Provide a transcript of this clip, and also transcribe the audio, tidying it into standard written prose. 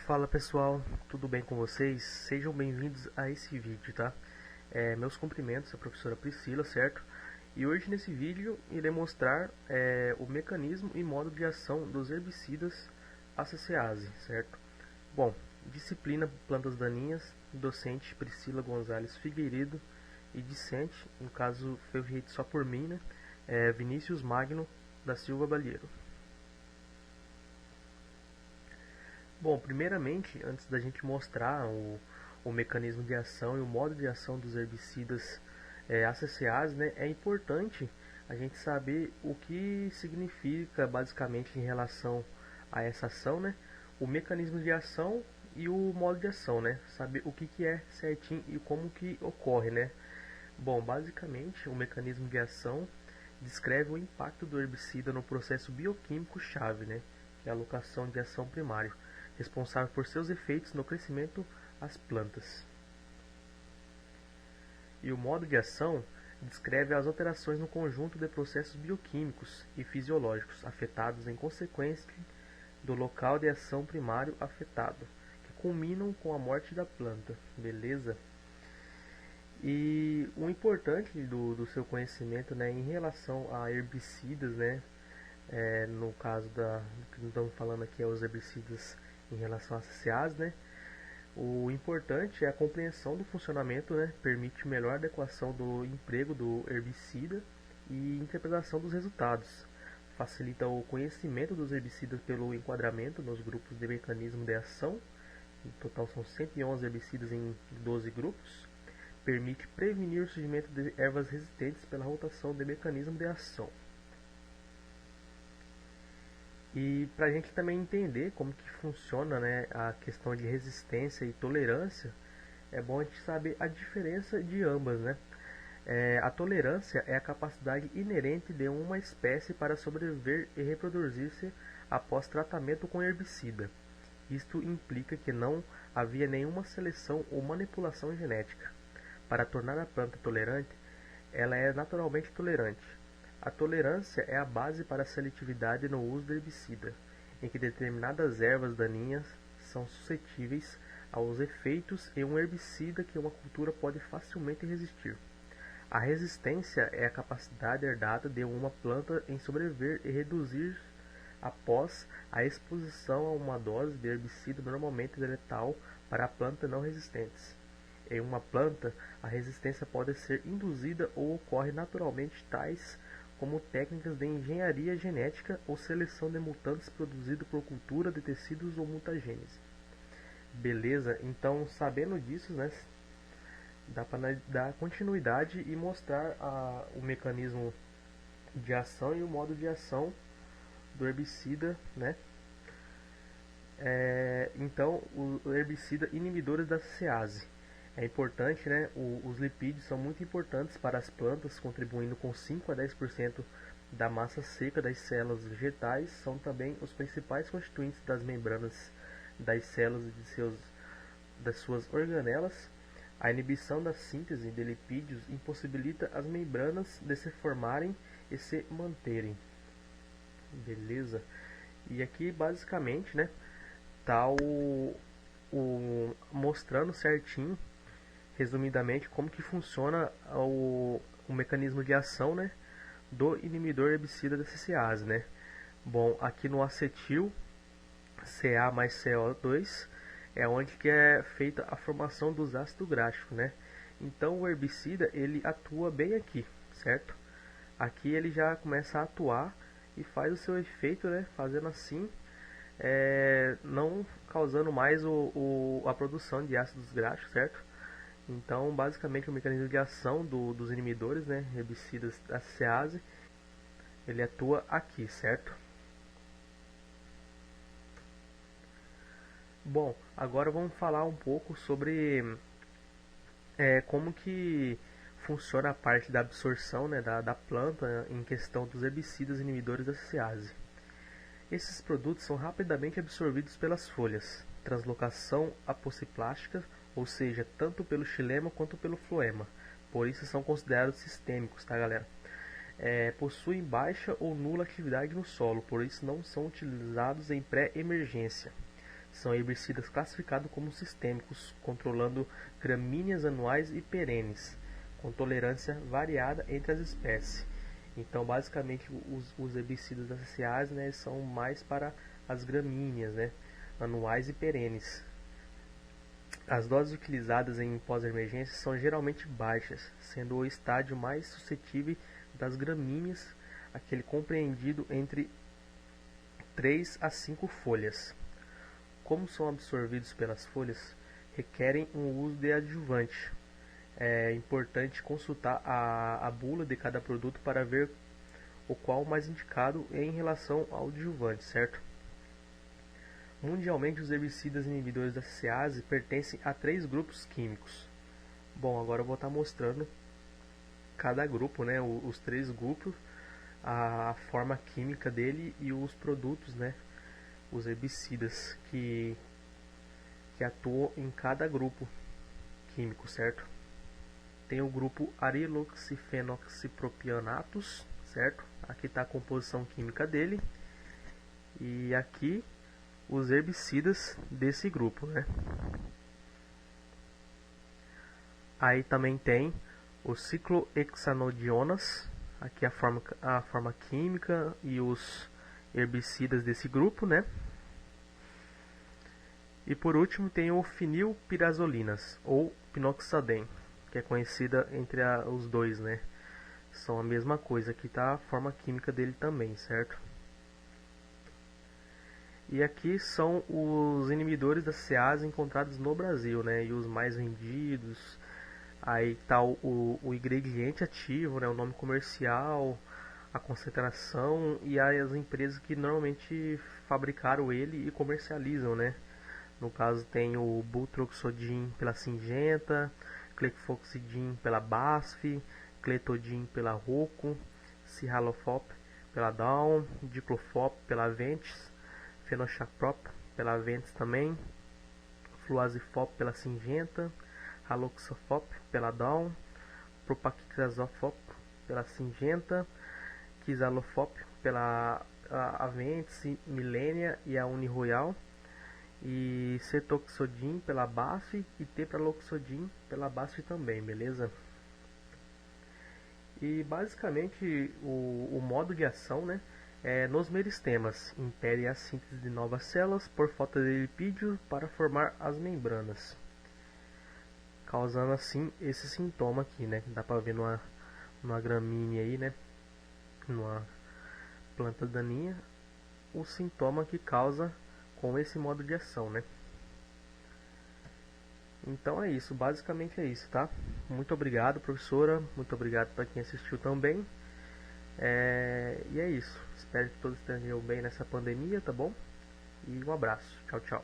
Fala pessoal, tudo bem com vocês? Sejam bem-vindos a esse vídeo, tá? Meus cumprimentos à professora Priscila, certo? E hoje nesse vídeo irei mostrar o mecanismo e modo de ação dos herbicidas ACCase, certo? Bom, disciplina Plantas Daninhas, docente Priscila Gonzalez Figueiredo e discente, no caso foi feito só por mim, né? Vinícius Magno da Silva Balheiro. Bom, primeiramente, antes da gente mostrar o mecanismo de ação e o modo de ação dos herbicidas ACCase, né, é importante a gente saber o que significa basicamente em relação a essa ação, né, o mecanismo de ação e o modo de ação, né, saber o que é certinho e como que ocorre, né. Bom, basicamente o mecanismo de ação descreve o impacto do herbicida no processo bioquímico-chave, né, que é a alocação de ação primária, responsável por seus efeitos no crescimento das plantas. E o modo de ação descreve as alterações no conjunto de processos bioquímicos e fisiológicos afetados em consequência do local de ação primário afetado, que culminam com a morte da planta. Beleza? E o importante do seu conhecimento, né, em relação a herbicidas, né, no caso do que estamos falando aqui é os herbicidas em relação às CCAs, né? O importante é a compreensão do funcionamento, né? Permite melhor adequação do emprego do herbicida e interpretação dos resultados. Facilita o conhecimento dos herbicidas pelo enquadramento nos grupos de mecanismo de ação. No total são 111 herbicidas em 12 grupos. Permite prevenir o surgimento de ervas resistentes pela rotação de mecanismo de ação. E para a gente também entender como que funciona, né, a questão de resistência e tolerância, é bom a gente saber a diferença de ambas, né? A tolerância é a capacidade inerente de uma espécie para sobreviver e reproduzir-se após tratamento com herbicida. Isto implica que não havia nenhuma seleção ou manipulação genética. Para tornar a planta tolerante, ela é naturalmente tolerante. A tolerância é a base para a seletividade no uso do herbicida, em que determinadas ervas daninhas são suscetíveis aos efeitos em um herbicida que uma cultura pode facilmente resistir. A resistência é a capacidade herdada de uma planta em sobreviver e reduzir após a exposição a uma dose de herbicida normalmente letal para plantas não resistentes. Em uma planta, a resistência pode ser induzida ou ocorre naturalmente, tais como técnicas de engenharia genética ou seleção de mutantes produzido por cultura de tecidos ou mutagênese. Beleza? Então, sabendo disso, né, dá para dar continuidade e mostrar o mecanismo de ação e o modo de ação do herbicida, né? Então, o herbicida inibidores da CCase. É importante, né? Os lipídios são muito importantes para as plantas, contribuindo com 5 a 10% da massa seca das células vegetais. São também os principais constituintes das membranas das células e das suas organelas. A inibição da síntese de lipídios impossibilita as membranas de se formarem e se manterem. Beleza? E aqui basicamente, né, tá mostrando certinho, resumidamente, como que funciona o mecanismo de ação, né, do inibidor herbicida da CCase, né. Bom, aqui no acetil Ca mais CO2 é onde que é feita a formação dos ácidos gráficos, né. Então o herbicida ele atua bem aqui, certo? Aqui ele já começa a atuar e faz o seu efeito, né, fazendo assim, não causando mais a produção de ácidos gráficos, certo? Então, basicamente, o mecanismo de ação dos inibidores, né, herbicidas da CCase, ele atua aqui, certo? Bom, agora vamos falar um pouco sobre como que funciona a parte da absorção, né, da planta em questão dos herbicidas inibidores da CCase. Esses produtos são rapidamente absorvidos pelas folhas, translocação apoxiplástica, ou seja, tanto pelo xilema quanto pelo floema. Por isso são considerados sistêmicos, tá, galera? Possuem baixa ou nula atividade no solo, por isso não são utilizados em pré-emergência. São herbicidas classificados como sistêmicos, controlando gramíneas anuais e perenes, com tolerância variada entre as espécies. Então, basicamente, os herbicidas essenciais, né, são mais para as gramíneas, né, anuais e perenes. As doses utilizadas em pós-emergência são geralmente baixas, sendo o estágio mais suscetível das gramíneas, aquele compreendido entre 3 a 5 folhas. Como são absorvidos pelas folhas, requerem um uso de adjuvante. É importante consultar a bula de cada produto para ver o qual mais indicado em relação ao adjuvante, certo? Mundialmente, os herbicidas inibidores da CCase pertencem a 3 grupos químicos. Bom, agora eu vou estar mostrando cada grupo, né, os 3 grupos, a forma química dele e os produtos, né, os herbicidas que atuam em cada grupo químico, certo? Tem o grupo ariloxifenoxipropionatos, certo? Aqui está a composição química dele. E aqui os herbicidas desse grupo, né? Aí também tem os ciclohexanodionas, aqui a forma química e os herbicidas desse grupo, né? E por último tem o fenilpirazolinas ou pinoxidem, que é conhecida entre os dois, né? São a mesma coisa, aqui está a forma química dele também, certo? E aqui são os inibidores da CCase encontrados no Brasil, né? E os mais vendidos. Aí está o ingrediente ativo, né? O nome comercial, a concentração e as empresas que normalmente fabricaram ele e comercializam, né? No caso tem o butroxodin pela Syngenta, clefoxidin pela BASF, cletodin pela Rocco, cihalofop pela Dow, diclofop pela Aventis, fenoxaprop pela Aventis também, fluazifop pela Syngenta, haloxofop pela Dow, propaquizafop pela Syngenta, quizalofop pela Aventis, Millennia e a Uniroyal, e cetoxodin pela BASF e tepraloxodin pela BASF também, beleza? E basicamente o modo de ação, né, é nos meristemas, impede a síntese de novas células por falta de lipídios para formar as membranas, causando assim esse sintoma aqui, né, que dá para ver numa gramínea aí, né, numa planta daninha, o sintoma que causa com esse modo de ação, né? Então é isso, basicamente é isso, tá? Muito obrigado, professora, muito obrigado para quem assistiu também. E é isso, espero que todos estejam bem nessa pandemia, tá bom? E um abraço, tchau, tchau.